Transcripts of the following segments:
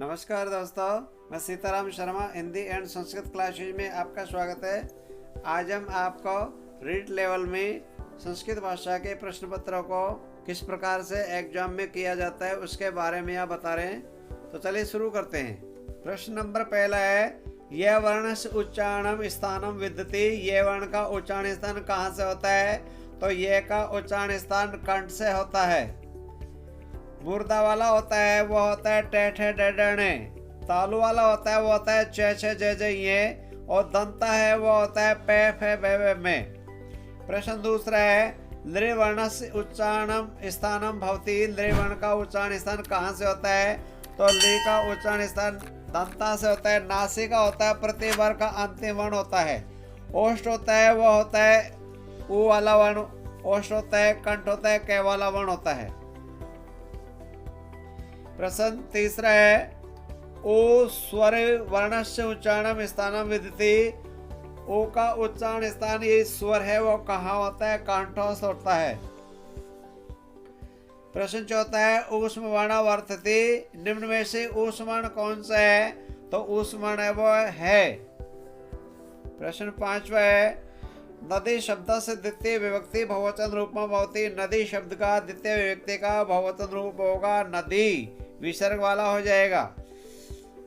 नमस्कार दोस्तों, मैं सीताराम शर्मा हिंदी एंड संस्कृत क्लासेज में आपका स्वागत है। आज हम आपको रीड लेवल में संस्कृत भाषा के प्रश्न पत्रों को किस प्रकार से एग्जाम में किया जाता है उसके बारे में आप बता रहे हैं। तो चलिए शुरू करते हैं। प्रश्न नंबर पहला है, यह वर्ण से उच्चारणम स्थानम विद्यते। ये वर्ण का उच्चारण स्थान कहाँ से होता है? तो ये का उच्चारण स्थान कंठ से होता है। मुर्दा वाला होता है वो होता है टे ठे डे डे। तालु वाला होता है वो होता है चे छे जे जे ये। और दंता है वो होता है पे फे बे बे में। प्रश्न दूसरा है, लृ वर्ण से उच्चारणम स्थानम भवति। लृ वर्ण का उच्चारण स्थान कहाँ से होता है? तो लृ का उच्चारण स्थान दंता से होता है। नासिका होता है प्रतिवर्ग का अंतिम वर्ण होता है। ओष्ठ होता है वो होता है उ वाला वर्ण। ओष्ठ होता है। कंठ होता है के वाला वर्ण होता है। प्रश्न तीसरा है, ओ स्वर वर्ण से उच्चारण स्थानम विदिति। ओ का उच्चारण स्थान ये स्वर है वो कहाँ होता है? कंठस्थ होता है। प्रश्न चौथा है, ऊष्म वर्ण वर्तते। निम्न में से ऊष्म वर्ण कौन सा है? तो ऊष्म वर्ण है वो है। प्रश्न पांचवा है, नदी शब्द से द्वितीय विभक्ति बहुवचन रूप में भवति। नदी शब्द का द्वितीय विभक्ति का बहुवचन रूप होगा नदी, विसर्ग वाला हो जाएगा।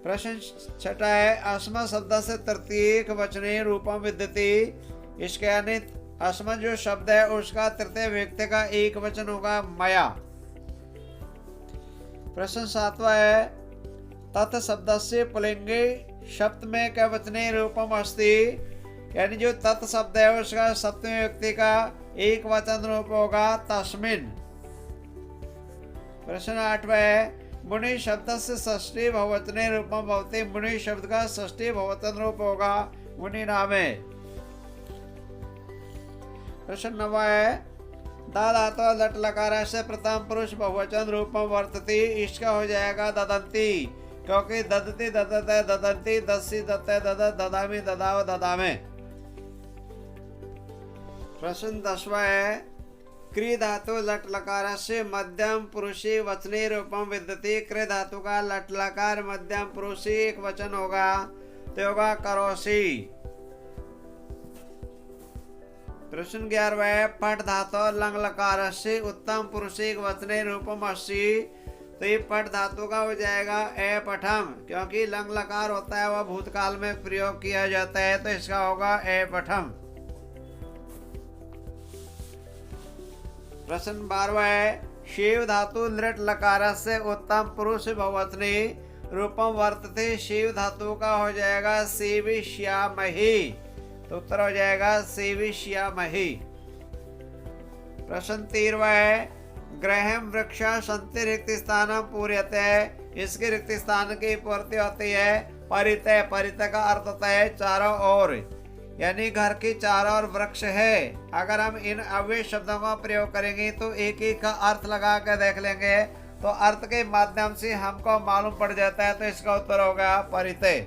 प्रश्न छठा है, अस्म शब्द से तृतीय वचने रूपम विद्यते। इसके यानी अस्म जो शब्द है उसका तृतीय विभक्ति का एक वचन होगा मया। प्रश्न सातवां है, तत् शब्द से पुलिंगे शब्द में क्या वचने रूपम अस्ति। यानी जो तत् शब्द है उसका सप्तमी व्यक्ति का एक वचन रूप होगा तस्मिन्। प्रश्न आठवां है, मुनि शब्द से षष्ठी बहुवचने रूपम भवति। मुनि शब्द का षष्ठी बहुवचन रूप होगा मुनि नामे। प्रश्न नौवां है, दा धातु लट लकार से प्रथम पुरुष बहुवचन रूपम वर्तते। इसका हो जाएगा ददंती, क्योंकि ददती ददते ददंती, दस्सी दत्ते ददत, ददामी ददाव ददामे। प्रश्न 10वां है, क्री धातु लट लकार से मध्यम पुरुषी वचने रूपम विद्यते। क्री धातु का लट लकार मध्यम पुरुषी एक वचन होगा तो होगा करोसी। प्रश्न 11वां है, पट धातु लंग लकार से उत्तम पुरुषी एक वचने रूपम अस्सी। तो ये पट धातु का हो जाएगा ए पठम, क्योंकि लंग लकार होता है वह भूतकाल में प्रयोग किया जाता है तो इसका होगा ए पठम। प्रश्न 12वां है, शिव धातु लृट लकार से उत्तम पुरुष बहुवचने रूपम वर्तते। शिव धातु का हो जाएगा सेविष्यामहि, तो उत्तर हो जाएगा सेविष्यामहि। प्रश्न 13वां है, ग्रहम वृक्ष संति रिक्त स्थानम पूर्यते। इसके रिक्त स्थान की पूर्ति होती है परितय। परितय का अर्थ होता है चारों ओर, यानी घर की चारों ओर वृक्ष है। अगर हम इन अव्यय शब्दों का प्रयोग करेंगे तो एक एक का अर्थ लगा कर देख लेंगे तो अर्थ के माध्यम से हमको मालूम पड़ जाता है, तो इसका उत्तर होगा परितय।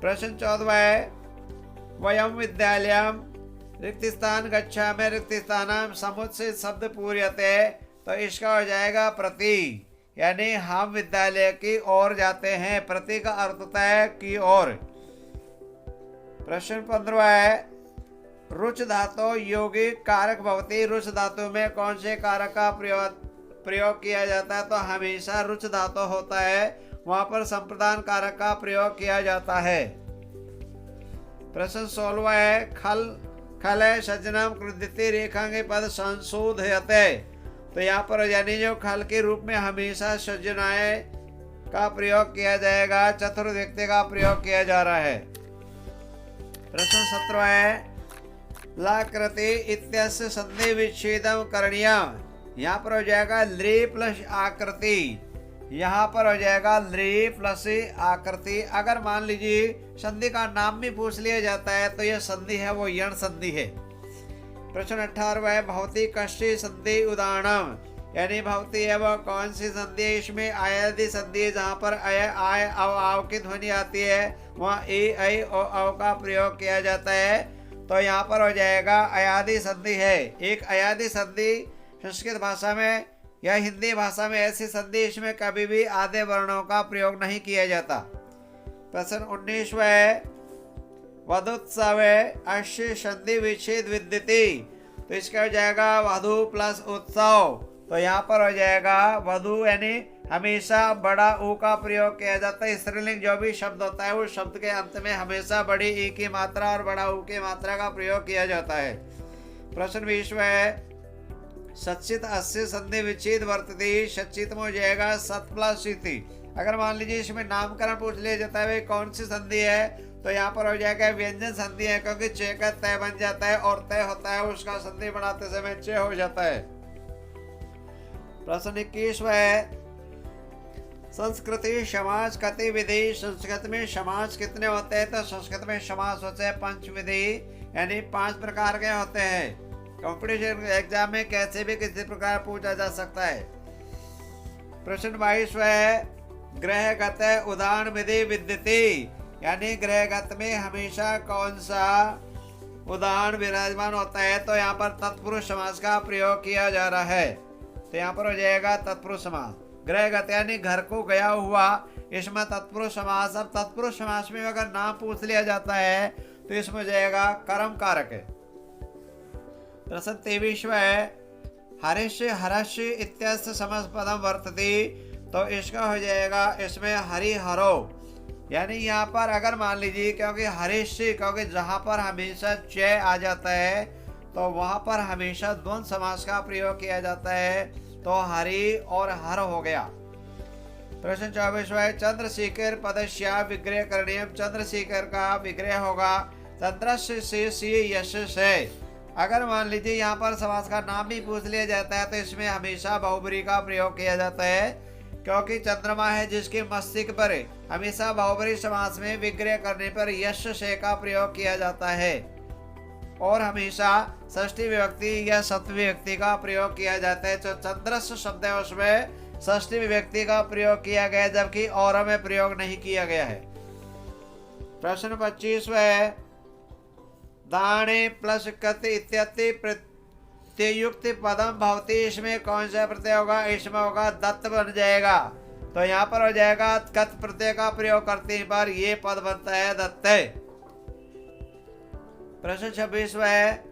प्रश्न 14वां है, वयम विद्यालयम रिक्त स्थान गच्छामि रिक्त स्थानम समुच्चय शब्द पूर्यते। तो इसका हो जाएगा प्रति, यानी हम विद्यालय की ओर जाते हैं। प्रति का अर्थ होता है की ओर। प्रश्न 15वां है, रुच धातु यौगिक कारक भवति। रुच धातु में कौन से कारक का प्रयोग किया जाता है? तो हमेशा रुच धातु होता है वहां पर संप्रदान कारक का प्रयोग किया जाता है। प्रश्न 16वां है, खल खल सज्जनम कृदिति रेखांगे पद संशोधयते। तो यहाँ पर यानी जो खल के रूप में हमेशा सज्जनाएं का प्रयोग किया जाएगा, चतुर्थ व्यक्ति का प्रयोग किया जा रहा है। प्रश्न 17वां है, लाकृति इत्यस्य संधि विच्छेदम करणीयम। यहाँ पर हो जाएगा लृ प्लस आकृति। यहाँ पर हो जाएगा लृ प्लस आकृति। अगर मान लीजिए संधि का नाम भी पूछ लिया जाता है तो यह संधि है वो यण संधि है। प्रश्न 18वां है, भवती कष्टि संधि उदाहरणम। यानी भवती है वह कौन सी संधि है? इसमें आयादी संधि है, जहाँ पर अय आय अव आव की ध्वनि आती है वहाँ ए ऐ और अव का प्रयोग किया जाता है। तो यहाँ पर हो जाएगा अयादी संधि है। एक अयादी संधि संस्कृत भाषा में यह हिंदी भाषा में ऐसी संधि, इसमें कभी भी आधे वर्णों का प्रयोग नहीं किया जाता। प्रश्न 19 है वधुत्सव अश्य संधि विच्छेद विद्यते, तो इसका हो जाएगा वधु प्लस उत्सव। तो यहाँ पर हो जाएगा वधु यानी हमेशा बड़ा ऊ का प्रयोग किया जाता है। स्त्रीलिंग जो भी शब्द होता है उस शब्द के अंत में हमेशा बड़ी ई की मात्रा और बड़ा ऊ की मात्रा का प्रयोग किया जाता है। प्रश्न 20 है सचित अस्य संधि विच्छेद वर्तते, सचित में हो जाएगा सत प्लस इति। अगर मान लीजिए इसमें नामकरण पूछ लिया जाता है भाई कौन सी संधि है, तो यहाँ पर हो जाएगा व्यंजन संधि है, क्योंकि चे का तय बन जाता है और तय होता है उसका संधि बनाते समय चे हो जाता है। प्रश्न 21 है संस्कृति समाज गतिविधि, संस्कृत में समाज कितने होते हैं, तो संस्कृत में समास होते हैं पंचविधि, यानी 5 प्रकार के होते हैं। कॉम्पिटिशन एग्जाम में कैसे भी किसी प्रकार पूछा जा सकता है। प्रश्न 22 है ग्रहगत उदाहरण विधि विद्यते, यानी ग्रहगत में हमेशा कौन सा उदाहरण विराजमान होता है, तो यहाँ पर तत्पुरुष समास का प्रयोग किया जा रहा है। तो यहाँ पर हो जाएगा तत्पुरुष समास। ग्रहगत यानी घर को गया हुआ, इसमें तत्पुरुष समास। अब तत्पुरुष समास में अगर नाम पूछ लिया जाता है तो इसमें जाएगा कर्म कारक है। प्रश्न 23 है हरिष्य हरस्य इत्यस्य समस्पदम वर्तते, तो इसका हो जाएगा इसमें हरि हरो, यानी यहाँ पर अगर मान लीजिए क्योंकि हरिष्य क्योंकि जहाँ पर हमेशा चय आ जाता है तो वहाँ पर हमेशा द्वंद्व समास का प्रयोग किया जाता है, तो हरि और हर हो गया। प्रश्न 24 है चंद्रशेखर पदस्या विग्रह करणीय, चंद्रशेखर का विग्रह होगा चंद्रस्य से यश से। अगर मान लीजिए यहाँ पर समास का नाम भी पूछ लिया जाता है तो इसमें हमेशा बहुब्री का प्रयोग किया जाता है, क्योंकि चंद्रमा है जिसके मस्तिष्क पर हमेशा बहुब्री समास में विग्रह करने पर यश से का प्रयोग किया जाता है, और हमेशा षष्ठी विभक्ति या सप्तमी विभक्ति का प्रयोग किया जाता है। जो चंद्रस्य शब्द है उसमें षष्ठी विभक्ति का प्रयोग किया गया, जबकि और में प्रयोग नहीं किया गया है। प्रश्न 25 है दाणे प्लस कत इत्यति प्रत्ययुक्त पदम भवती, इसमें कौन सा प्रत्यय होगा, इसमें होगा दत्त बन जाएगा। तो यहाँ पर हो जाएगा कत प्रत्यय का प्रयोग करते पर ये पद बनता है दत्त। प्रश्न 26 है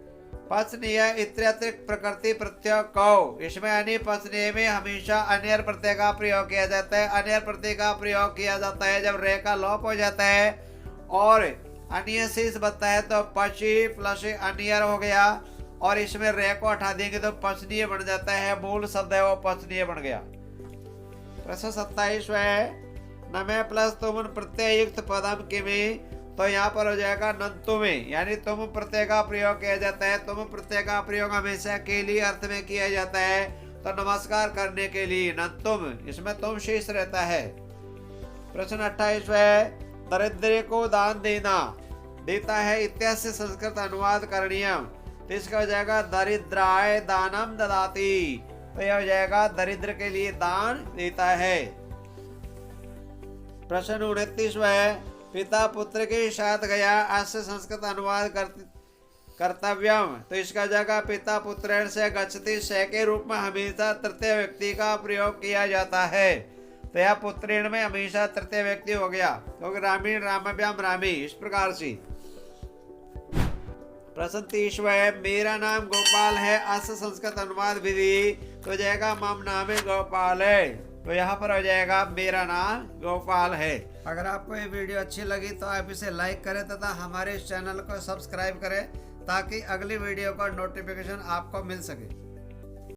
पचनीय इत्यत्र प्रकृति प्रत्यय कौ, इसमें अनि पचनीय में हमेशा अन्यर प्रत्यय का प्रयोग किया जाता है। अन्यर प्रत्यय का प्रयोग किया जाता है जब रे का लोप हो जाता है और अन्य शेष बनता है, तो पची प्लस अन्यर हो गया, और इसमें रे को हटा देंगे तो पचनीय बन जाता है, मूल शब्द है वो पचनीय बन गया। प्रश्न 27 है नमे प्लस तुम प्रत्यय युक्त पदम किमी, तो यहाँ पर हो जाएगा नंतु में, यानी तुम प्रत्यय का प्रयोग किया जाता है। तुम प्रत्यय का प्रयोग हमेशा के लिए अर्थ में किया जाता है, तो नमस्कार करने के लिए नंतुम, इसमें तुम शेष रहता है। प्रश्न 28 है दरिद्र को दान देता है इत्यस्य संस्कृत अनुवाद करणीय, तो इसका हो जाएगा दरिद्राय दानम ददाति, तो यह हो जाएगा दरिद्र के लिए दान देता है। प्रश्न 29 है पिता पुत्र के साथ गया अस्य संस्कृत अनुवाद कर्तव्यम, तो इसका जगह पिता पुत्रेण से गच्छति से के रूप में हमेशा तृतीय व्यक्ति का प्रयोग किया जाता है, तो यह पुत्रेण में हमेशा तृतीय व्यक्ति हो गया, क्योंकि रामीण रामभ्याम रामी, इस प्रकार से। प्रश्न 30 है मेरा नाम गोपाल है अस्य संस्कृत अनुवाद विधि, तो जाएगा मम नामे गोपाल है, तो यहाँ पर हो जाएगा मेरा नाम गोपाल है। अगर आपको ये वीडियो अच्छी लगी तो आप इसे लाइक करें तथा हमारे इस चैनल को सब्सक्राइब करें, ताकि अगली वीडियो का नोटिफिकेशन आपको मिल सके।